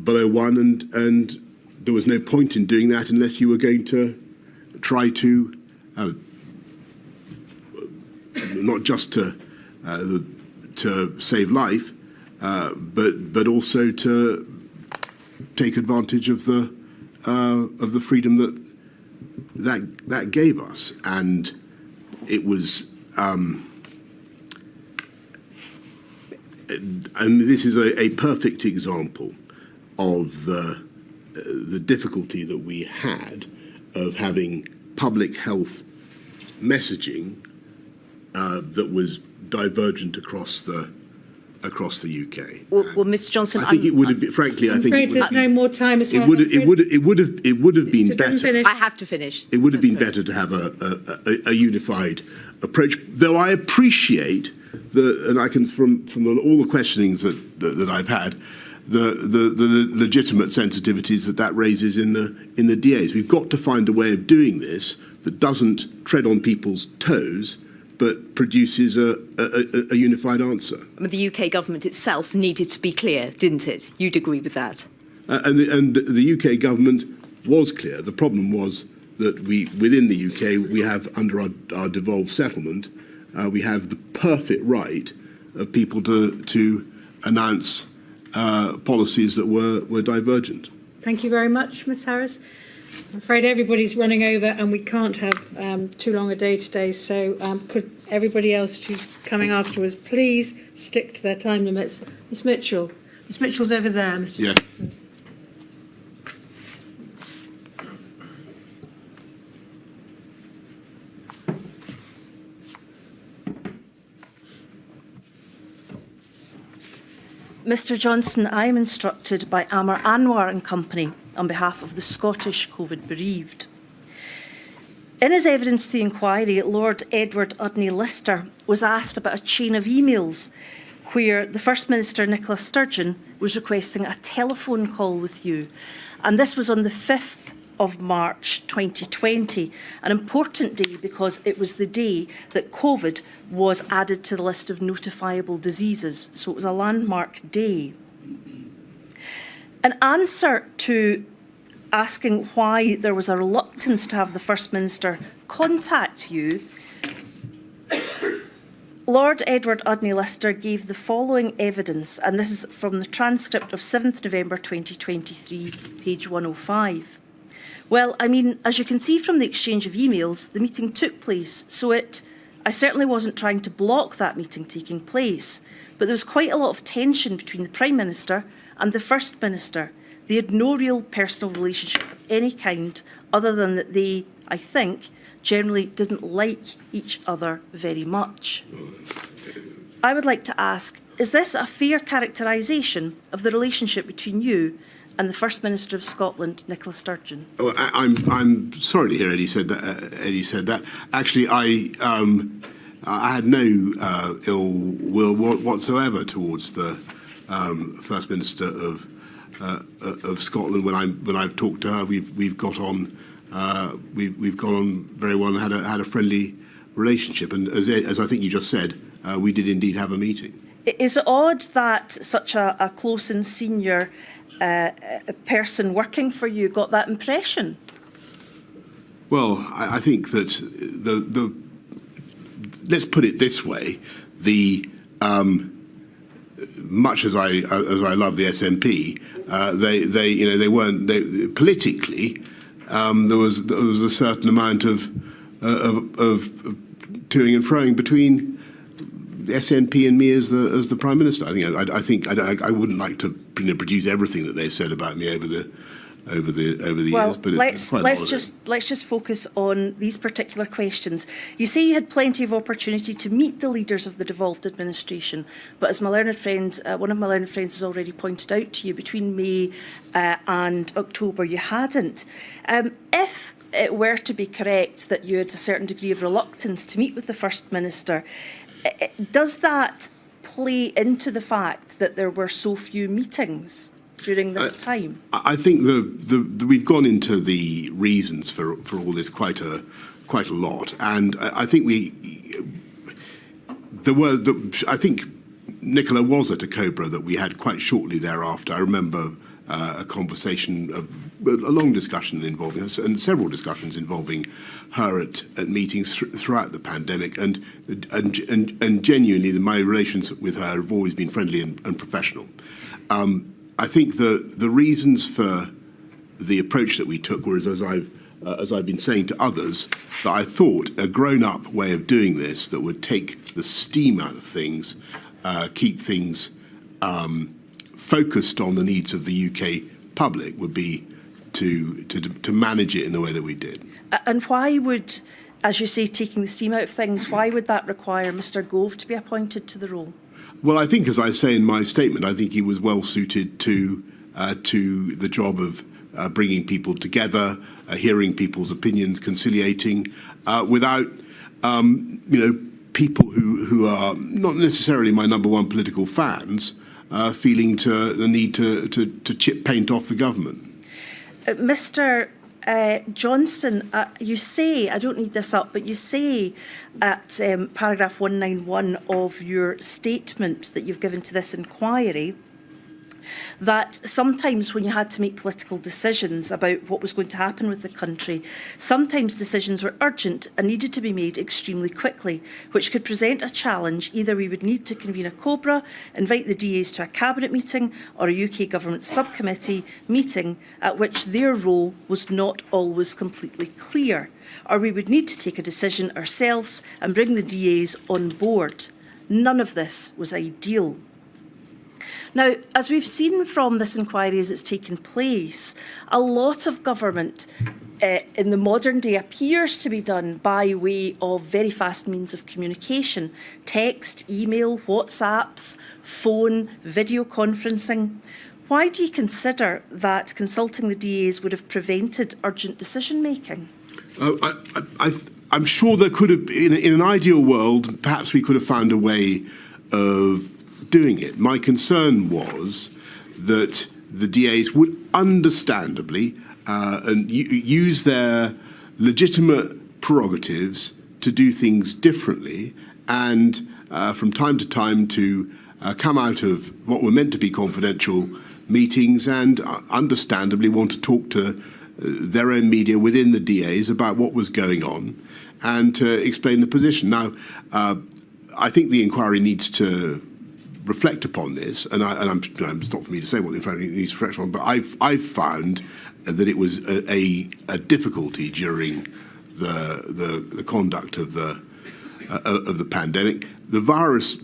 below 1, and there was no point in doing that unless you were going to try to not just to save life, but also to take advantage of the freedom that gave us. And it was and this is a perfect example of the difficulty that we had of having public health messaging that was divergent across the UK. Well, Mr. Johnson, I think it would have been, frankly, I'm afraid there's no more time. It would have been better. I have to finish. It would have been better to have a unified approach. Though I appreciate and I can from all the questionings that I've had, the legitimate sensitivities that raises in the DAs. We've got to find a way of doing this that doesn't tread on people's toes, but produces a unified answer. The UK government itself needed to be clear, didn't it? You'd agree with that? And the UK government was clear. The problem was that within the UK, we have, under our devolved settlement, we have the perfect right of people to announce policies that were divergent. Thank you very much, Ms Harris. I'm afraid everybody's running over and we can't have too long a day today, so could everybody else who's coming afterwards please stick to their time limits. Ms Mitchell. Ms Mitchell's over there, Mr Yeah. Johnson. Mr Johnson, I am instructed by Amar Anwar and Company on behalf of the Scottish COVID bereaved. In his evidence to the inquiry, Lord Edward Udney Lister was asked about a chain of emails where the First Minister, Nicola Sturgeon, was requesting a telephone call with you. And this was on the 5th of March 2020, an important day because it was the day that COVID was added to the list of notifiable diseases. So it was a landmark day. An answer to asking why there was a reluctance to have the First Minister contact you, Lord Edward Udney Lister gave the following evidence, and this is from the transcript of 7th November 2023, page 105. Well, I mean, as you can see from the exchange of emails, the meeting took place, so I certainly wasn't trying to block that meeting taking place, but there was quite a lot of tension between the Prime Minister and the First Minister. They had no real personal relationship of any kind, other than that they, I think, generally didn't like each other very much. I would like to ask, is this a fair characterisation of the relationship between you and the First Minister of Scotland, Nicola Sturgeon? Oh, I'm sorry to hear Eddie said that. Actually, I had no ill will whatsoever towards the First Minister of Scotland. When I've talked to her, we've got on very well and had a friendly relationship. And as I think you just said, we did indeed have a meeting. Is it odd that such a close and senior a person working for you got that impression? Well, I think that the let's put it this way: the much as I love the SNP, they weren't politically. There was a certain amount of toing and froing between the SNP and me as the Prime Minister. I think I wouldn't like to produce everything that they've said about me over the years. But let's just focus on these particular questions. You say you had plenty of opportunity to meet the leaders of the devolved administration, but as my learned friend, one of my learned friends has already pointed out to you, between May and October you hadn't. If it were to be correct that you had a certain degree of reluctance to meet with the First Minister, does that play into the fact that there were so few meetings during this time? I think we've gone into the reasons for all this quite a lot, and I think I think Nicola was at a Cobra that we had quite shortly thereafter. I remember a conversation, a long discussion involving us, and several discussions involving her at meetings throughout the pandemic, and genuinely my relations with her have always been friendly and professional. I think the reasons for the approach that we took was, as I've been saying to others, that I thought a grown-up way of doing this that would take the steam out of things, keep things focused on the needs of the UK public, would be to manage it in the way that we did. And why would, as you say, taking the steam out of things, why would that require Mr Gove to be appointed to the role? Well, I think, as I say in my statement, I think he was well suited to the job of bringing people together, hearing people's opinions, conciliating, without people who are not necessarily my number one political fans feeling the need to chip paint off the government. Mr. Johnson, you say, I don't need this up, but you say at paragraph 191 of your statement that you've given to this inquiry that sometimes when you had to make political decisions about what was going to happen with the country, sometimes decisions were urgent and needed to be made extremely quickly, which could present a challenge. Either we would need to convene a COBRA, invite the DAs to a cabinet meeting or a UK government subcommittee meeting at which their role was not always completely clear, or we would need to take a decision ourselves and bring the DAs on board. None of this was ideal. Now, as we've seen from this inquiry as it's taken place, a lot of government in the modern day appears to be done by way of very fast means of communication: text, email, WhatsApps, phone, video conferencing. Why do you consider that consulting the DAs would have prevented urgent decision making? I'm sure there could have been, in an ideal world, perhaps we could have found a way of doing it. My concern was that the DAs would understandably use their legitimate prerogatives to do things differently, and from time to time to come out of what were meant to be confidential meetings and understandably want to talk to their own media within the DAs about what was going on and to explain the position. Now, I think the inquiry needs to reflect upon this, and it's not for me to say what the inquiry needs to reflect on, but I've found that it was a difficulty during the conduct of the pandemic. The virus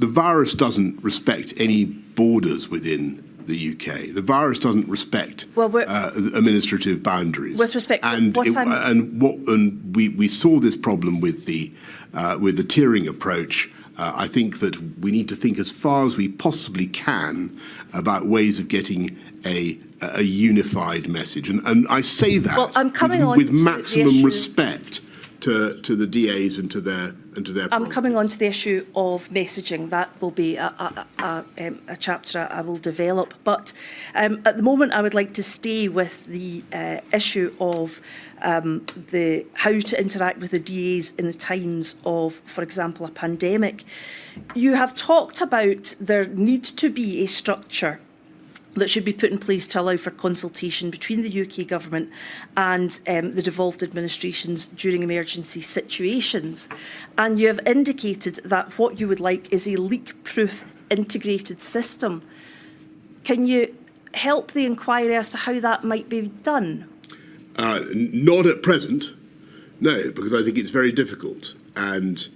doesn't respect any borders within the UK. The virus doesn't respect administrative boundaries. With respect, we saw this problem with the tiering approach. I think that we need to think as far as we possibly can about ways of getting a unified message, and I say that with maximum respect to the DAs and to their. I'm coming on to the issue of messaging. That will be a chapter I will develop. But at the moment, I would like to stay with the issue of how to interact with the DAs in the times of, for example, a pandemic. You have talked about there needs to be a structure that should be put in place to allow for consultation between the UK government and the devolved administrations during emergency situations. And you have indicated that what you would like is a leak-proof integrated system. Can you help the inquiry as to how that might be done? Not at present, no, because I think it's very difficult. And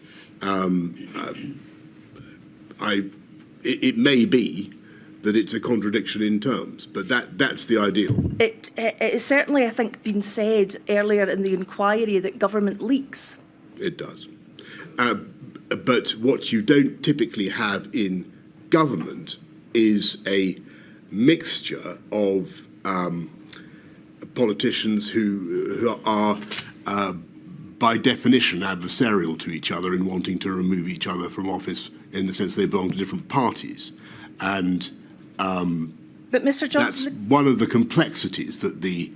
it may be that it's a contradiction in terms, but that's the ideal. It is certainly, I think, been said earlier in the inquiry that government leaks. It does. But what you don't typically have in government is a mixture of politicians who are, by definition, adversarial to each other in wanting to remove each other from office in the sense they belong to different parties. And but Mr. Johnson, that's one of the complexities that the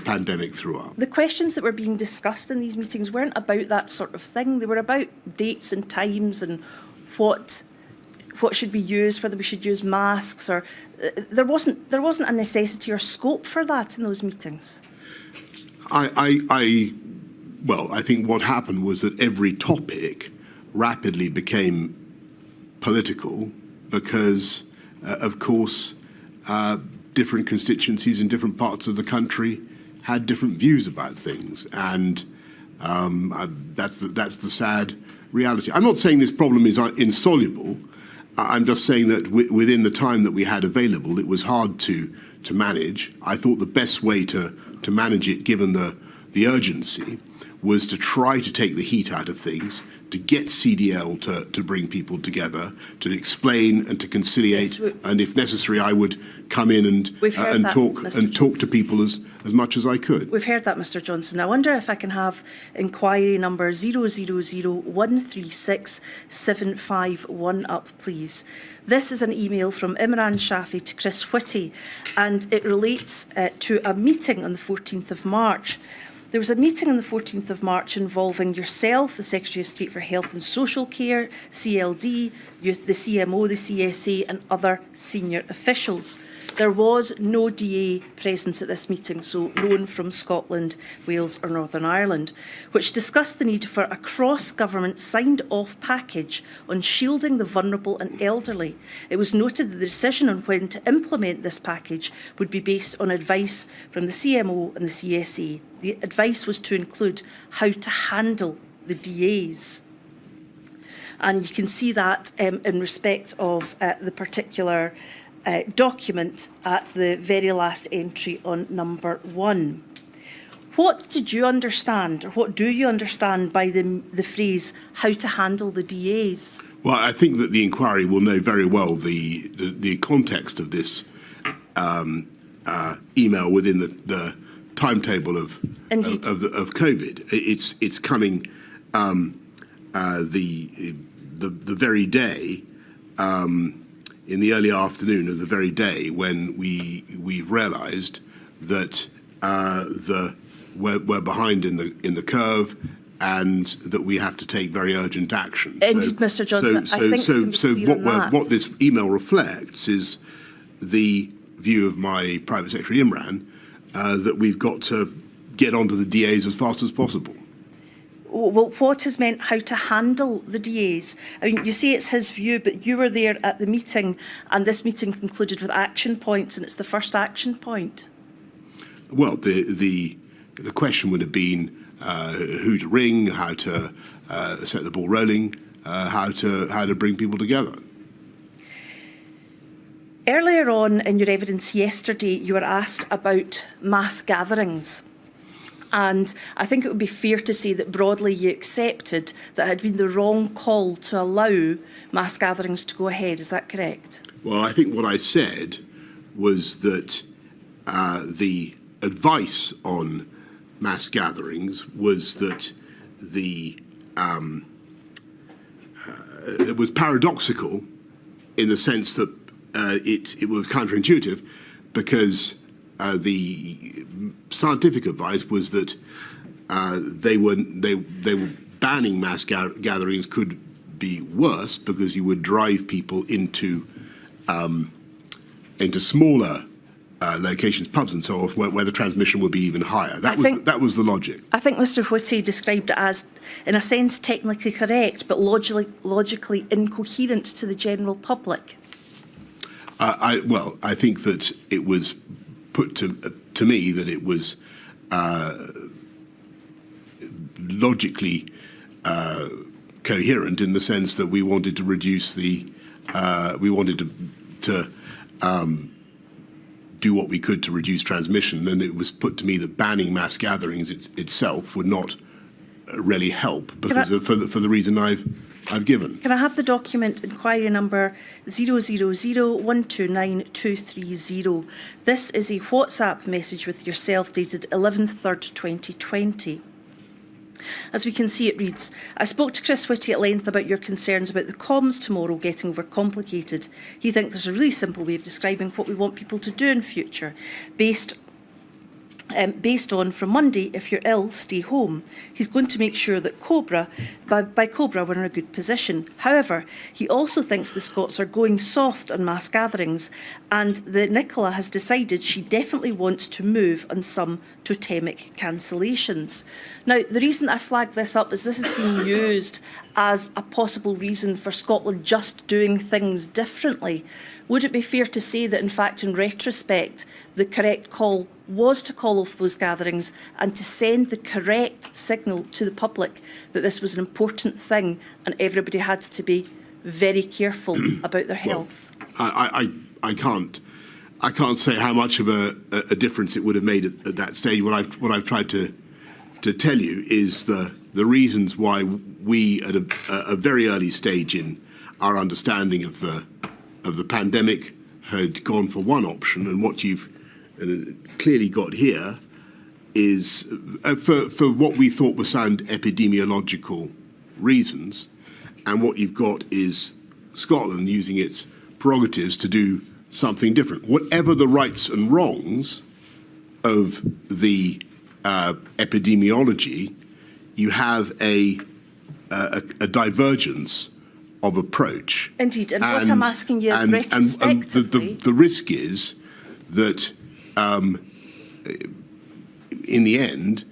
pandemic threw up. The questions that were being discussed in these meetings weren't about that sort of thing. They were about dates and times and what should be used, whether we should use masks, or there wasn't a necessity or scope for that in those meetings. I think what happened was that every topic rapidly became political because, of course, different constituencies in different parts of the country had different views about things, and that's the sad reality. I'm not saying this problem is insoluble. I'm just saying that within the time that we had available, it was hard to manage. I thought the best way to manage it, given the urgency, was to try to take the heat out of things, to get CDL to bring people together, to explain and to conciliate, and if necessary, I would come in and talk to people as much as I could. We've heard that, Mr. Johnson. I wonder if I can have inquiry number 000136751 up, please. This is an email from Imran Shafi to Chris Whitty, and it relates to a meeting on the 14th of March. There was a meeting on the 14th of March involving yourself, the Secretary of State for Health and Social Care, CLD, the CMO, the CSA and other senior officials. There was no DA presence at this meeting, so no one from Scotland, Wales or Northern Ireland, which discussed the need for a cross-government signed-off package on shielding the vulnerable and elderly. It was noted that the decision on when to implement this package would be based on advice from the CMO and the CSA. The advice was to include how to handle the DAs. And you can see that in respect of the particular document at the very last entry on number 1. What did you understand, or what do you understand by the phrase, how to handle the DAs? Well, I think that the inquiry will know very well the context of this email within the timetable of COVID. It's coming the very day, in the early afternoon of the very day when we've realised that we're behind in the curve, and that we have to take very urgent action. Indeed, Mr. Johnson. I think what this email reflects is the view of my Private Secretary Imran that we've got to get onto the DAs as fast as possible. Well, what is meant how to handle the DAs? I mean, you say it's his view, but you were there at the meeting, and this meeting concluded with action points, and it's the first action point. Well, the question would have been who to ring, how to set the ball rolling, how to bring people together. Earlier on in your evidence yesterday, you were asked about mass gatherings. And I think it would be fair to say that broadly you accepted that it had been the wrong call to allow mass gatherings to go ahead. Is that correct? Well, I think what I said was that the advice on mass gatherings was that it was paradoxical in the sense that it was counterintuitive, because the scientific advice was that they were banning mass gatherings could be worse because you would drive people into smaller locations, pubs and so on, where the transmission would be even higher. That was the logic. I think Mr. Whitty described it as, in a sense, technically correct, but logically incoherent to the general public. I think that it was put to me that it was logically coherent in the sense that we wanted to reduce we wanted to do what we could to reduce transmission, and it was put to me that banning mass gatherings itself would not really help because for the reason I've given. Can I have the document inquiry number 000129230? This is a WhatsApp message with yourself dated 11/3, 2020. As we can see, it reads, I spoke to Chris Whitty at length about your concerns about the comms tomorrow getting overcomplicated. He thinks there's a really simple way of describing what we want people to do in future, based on from Monday, if you're ill, stay home. He's going to make sure that by Cobra, we're in a good position. However, he also thinks the Scots are going soft on mass gatherings, and that Nicola has decided she definitely wants to move on some totemic cancellations. Now, the reason I flag this up is this is being used as a possible reason for Scotland just doing things differently. Would it be fair to say that, in fact, in retrospect, the correct call was to call off those gatherings and to send the correct signal to the public that this was an important thing and everybody had to be very careful about their health? I can't say how much of a difference it would have made at that stage. What I've tried to tell you is the reasons why we, at a very early stage in our understanding of the pandemic, had gone for one option, and what you've clearly got here is for what we thought were sound epidemiological reasons, and what you've got is Scotland using its prerogatives to do something different. Whatever the rights and wrongs of the epidemiology, you have a divergence of approach. Indeed, and what I'm asking you is retrospectively. And the risk is that in the end,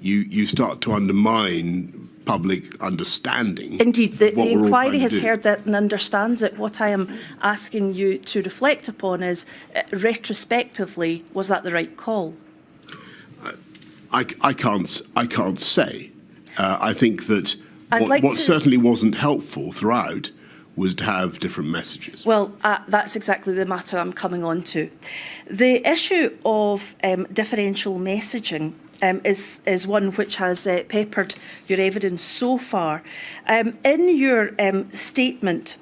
you start to undermine public understanding. Indeed, the inquiry has heard that and understands it. What I am asking you to reflect upon is, retrospectively, was that the right call? I can't say. I think that what certainly wasn't helpful throughout was to have different messages. Well, that's exactly the matter I'm coming on to. The issue of differential messaging is one which has peppered your evidence so far. In your statement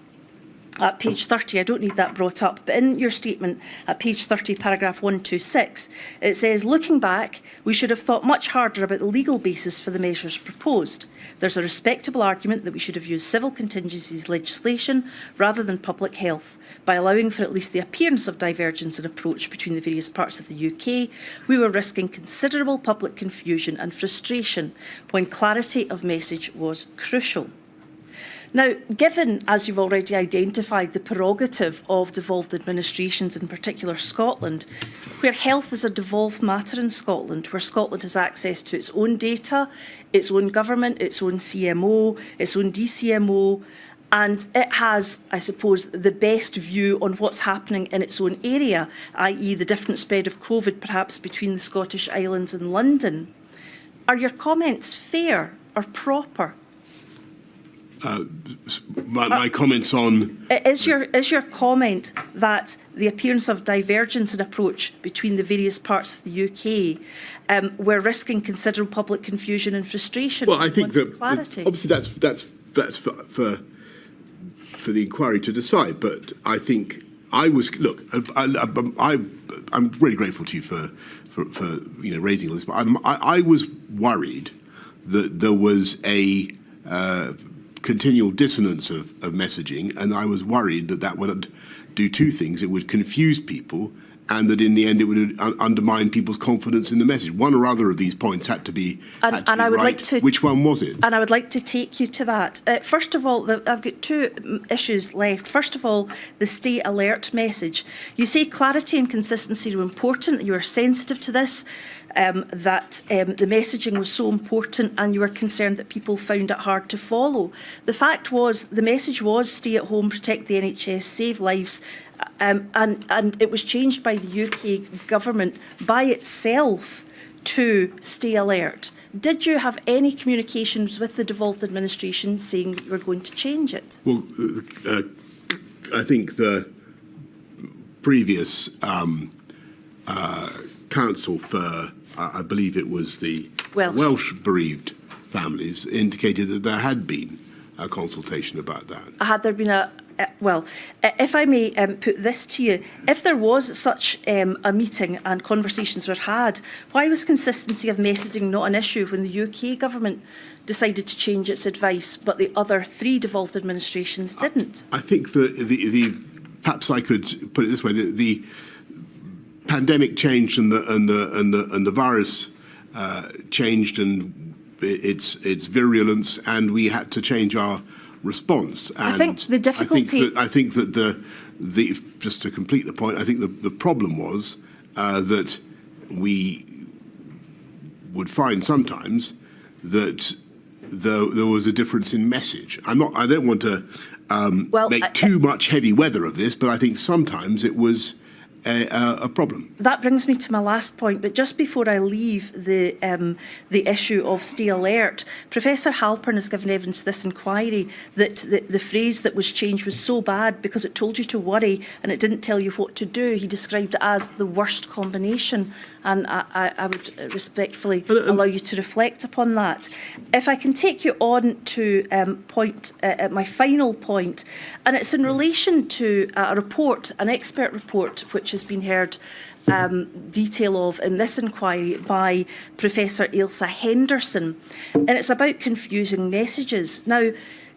at page 30, I don't need that brought up, but in your statement at page 30, paragraph 126, it says, looking back, we should have thought much harder about the legal basis for the measures proposed. There's a respectable argument that we should have used civil contingencies legislation rather than public health. By allowing for at least the appearance of divergence in approach between the various parts of the UK, we were risking considerable public confusion and frustration when clarity of message was crucial. Now, given, as you've already identified, the prerogative of devolved administrations, in particular Scotland, where health is a devolved matter in Scotland, where Scotland has access to its own data, its own government, its own CMO, its own DCMO, and it has, I suppose, the best view on what's happening in its own area, i.e. the different spread of COVID perhaps between the Scottish Islands and London. Are your comments fair or proper? My comments on... Is your comment that the appearance of divergence in approach between the various parts of the UK we're risking considerable public confusion and frustration? Well, I think that clarity? Obviously that's for the inquiry to decide. But I think I'm really grateful to you for raising all this. But I was worried that there was a continual dissonance of messaging, and I was worried that would do two things. It would confuse people, and that in the end it would undermine people's confidence in the message. One or other of these points had to be right. Which one was it? And I would like to take you to that. First of all, I've got two issues left. First of all, the stay alert message. You say clarity and consistency are important, you are sensitive to this, that the messaging was so important and you were concerned that people found it hard to follow. The fact was, the message was stay at home, protect the NHS, save lives, and it was changed by the UK government by itself to stay alert. Did you have any communications with the devolved administration saying that you were going to change it? Well, I think the previous council for, I believe it was the Welsh bereaved families, indicated that there had been a consultation about that. Had there been if I may put this to you, if there was such a meeting and conversations were had, why was consistency of messaging not an issue when the UK government decided to change its advice, but the other three devolved administrations didn't? I think perhaps I could put it this way: the pandemic changed and the virus changed and its virulence, and we had to change our response. And I think the difficulty... I think that the just to complete the point, I think the problem was that we would find sometimes that there was a difference in message. I don't want to make too much heavy weather of this, but I think sometimes it was a problem. That brings me to my last point, but just before I leave the issue of stay alert, Professor Halpern has given evidence to this inquiry that the phrase that was changed was so bad because it told you to worry and it didn't tell you what to do. He described it as the worst combination, and I would respectfully allow you to reflect upon that. If I can take you on to my final point, and it's in relation to a report, an expert report, which has been heard detail of in this inquiry by Professor Ailsa Henderson, and it's about confusing messages. Now,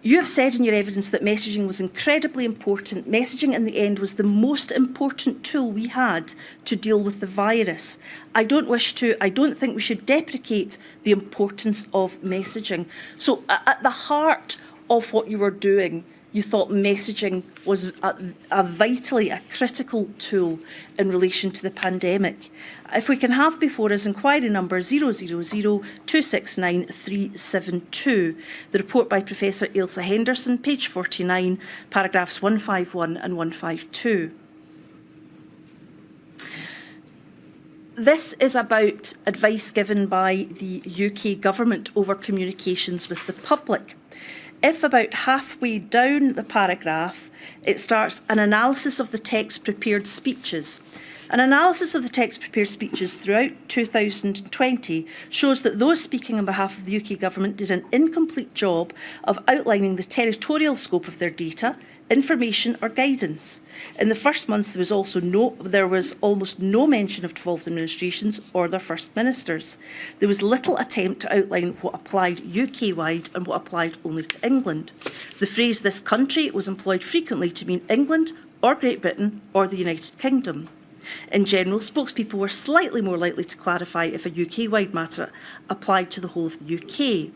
you have said in your evidence that messaging was incredibly important. Messaging in the end was the most important tool we had to deal with the virus. I don't think we should deprecate the importance of messaging. So at the heart of what you were doing you thought messaging was a critical tool in relation to the pandemic. If we can have before us inquiry number 000269372, the report by Professor Ailsa Henderson, page 49, paragraphs 151 and 152. This is about advice given by the UK government over communications with the public. If about halfway down the paragraph, it starts an analysis of the text prepared speeches. An analysis of the text prepared speeches throughout 2020 shows that those speaking on behalf of the UK government did an incomplete job of outlining the territorial scope of their data, information or guidance. In the first months, there was almost no mention of devolved administrations or their first ministers. There was little attempt to outline what applied UK-wide and what applied only to England. The phrase "this country" was employed frequently to mean England or Great Britain or the United Kingdom. In general, spokespeople were slightly more likely to clarify if a UK-wide matter applied to the whole of the UK.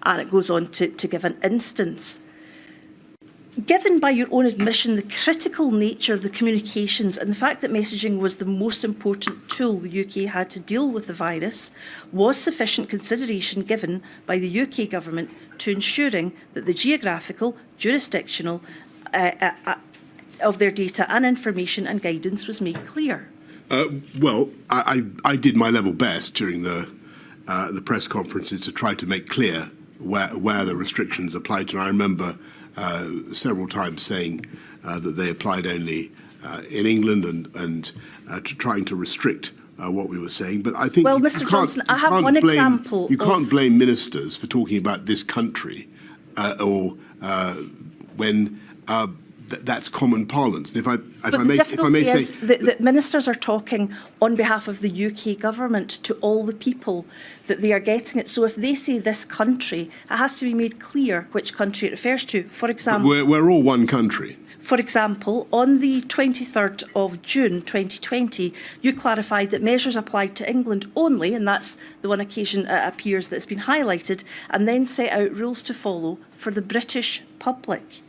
And it goes on to give an instance. Given by your own admission the critical nature of the communications and the fact that messaging was the most important tool the UK had to deal with the virus, was sufficient consideration given by the UK government to ensuring that the geographical, jurisdictional of their data and information and guidance was made clear? Well, I did my level best during the press conferences to try to make clear where the restrictions applied to. And I remember several times saying that they applied only in England and trying to restrict what we were saying. But I think, well, Mr. Johnson, I have one example. You can't blame ministers for talking about this country when that's common parlance. And if I may say, that ministers are talking on behalf of the UK government to all the people that they are getting it. So if they say this country, it has to be made clear which country it refers to. For example, we're all one country. For example, on the 23rd of June 2020, you clarified that measures applied to England only, and that's the one occasion it appears that's been highlighted, and then set out rules to follow for the British public.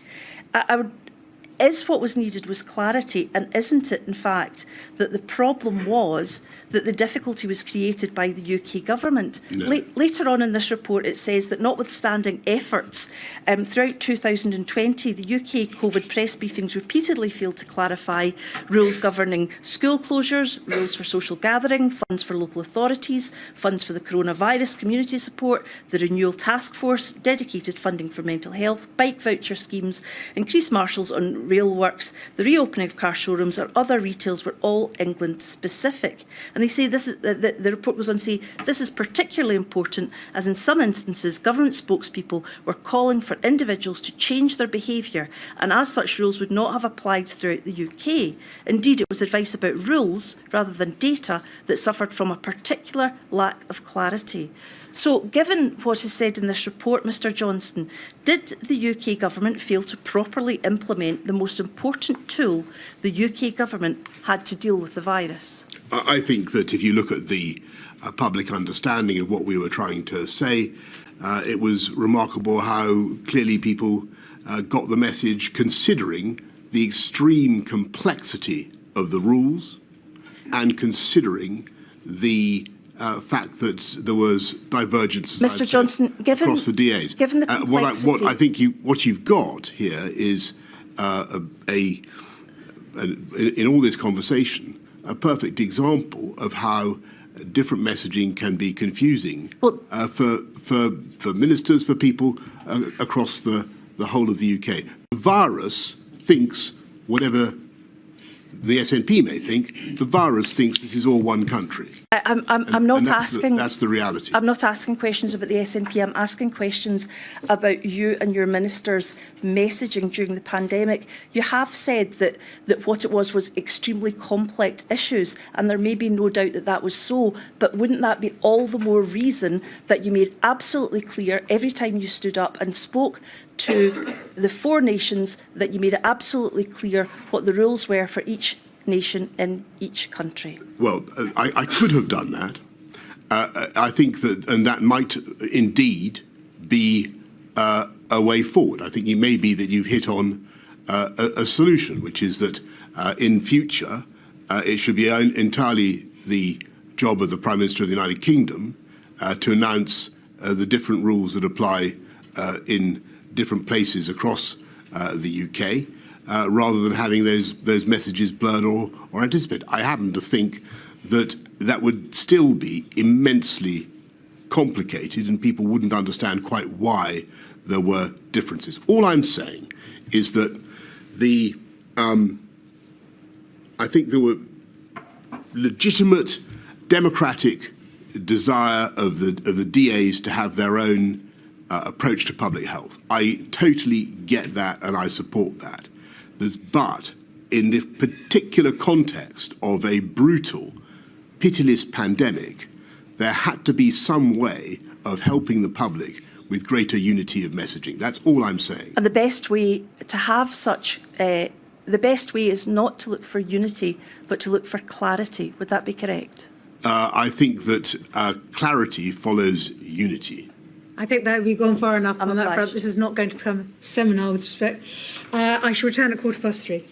Is what was needed was clarity, and isn't it, in fact, that the problem was that the difficulty was created by the UK government? No. Later on in this report, it says that notwithstanding efforts throughout 2020, the UK COVID press briefings repeatedly failed to clarify rules governing school closures, rules for social gathering, funds for local authorities, funds for the coronavirus community support, the renewal task force, dedicated funding for mental health, bike voucher schemes, increased marshals on rail works, the reopening of car showrooms or other retails were all England specific. And they say this is, the report goes on to say this is particularly important as in some instances government spokespeople were calling for individuals to change their behaviour, and as such rules would not have applied throughout the UK. Indeed, it was advice about rules rather than data that suffered from a particular lack of clarity. So, given what is said in this report, Mr Johnson, did the UK government fail to properly implement the most important tool the UK government had to deal with the virus? I think that if you look at the public understanding of what we were trying to say, it was remarkable how clearly people got the message, considering the extreme complexity of the rules and considering the fact that there was divergence, Mr. Johnson, across the DAs. Given the complexity, what I think what you've got here is in all this conversation, a perfect example of how different messaging can be confusing for ministers, for people across the whole of the UK. The virus thinks whatever the SNP may think, the virus thinks this is all one country. I'm not asking... That's the reality. I'm not asking questions about the SNP. I'm asking questions about you and your minister's messaging during the pandemic. You have said that what it was extremely complex issues, and there may be no doubt that that was so, but wouldn't that be all the more reason that you made absolutely clear every time you stood up and spoke to the four nations that you made it absolutely clear what the rules were for each nation in each country? Well, I could have done that. I think that, and that might indeed be a way forward. I think it may be that you've hit on a solution, which is that in future it should be entirely the job of the Prime Minister of the United Kingdom to announce the different rules that apply in different places across the UK, rather than having those messages blurred or anticipated. I happen to think that would still be immensely complicated and people wouldn't understand quite why there were differences. All I'm saying is that I think there were legitimate democratic desire of the DAs to have their own approach to public health. I totally get that and I support that. But in the particular context of a brutal, pitiless pandemic, there had to be some way of helping the public with greater unity of messaging. That's all I'm saying. And the best way to have such, the best way is not to look for unity, but to look for clarity. Would that be correct? I think that clarity follows unity. I think that we've gone far enough I'm on that front. obliged. This is not going to become a seminar with respect. I shall return at 3:15.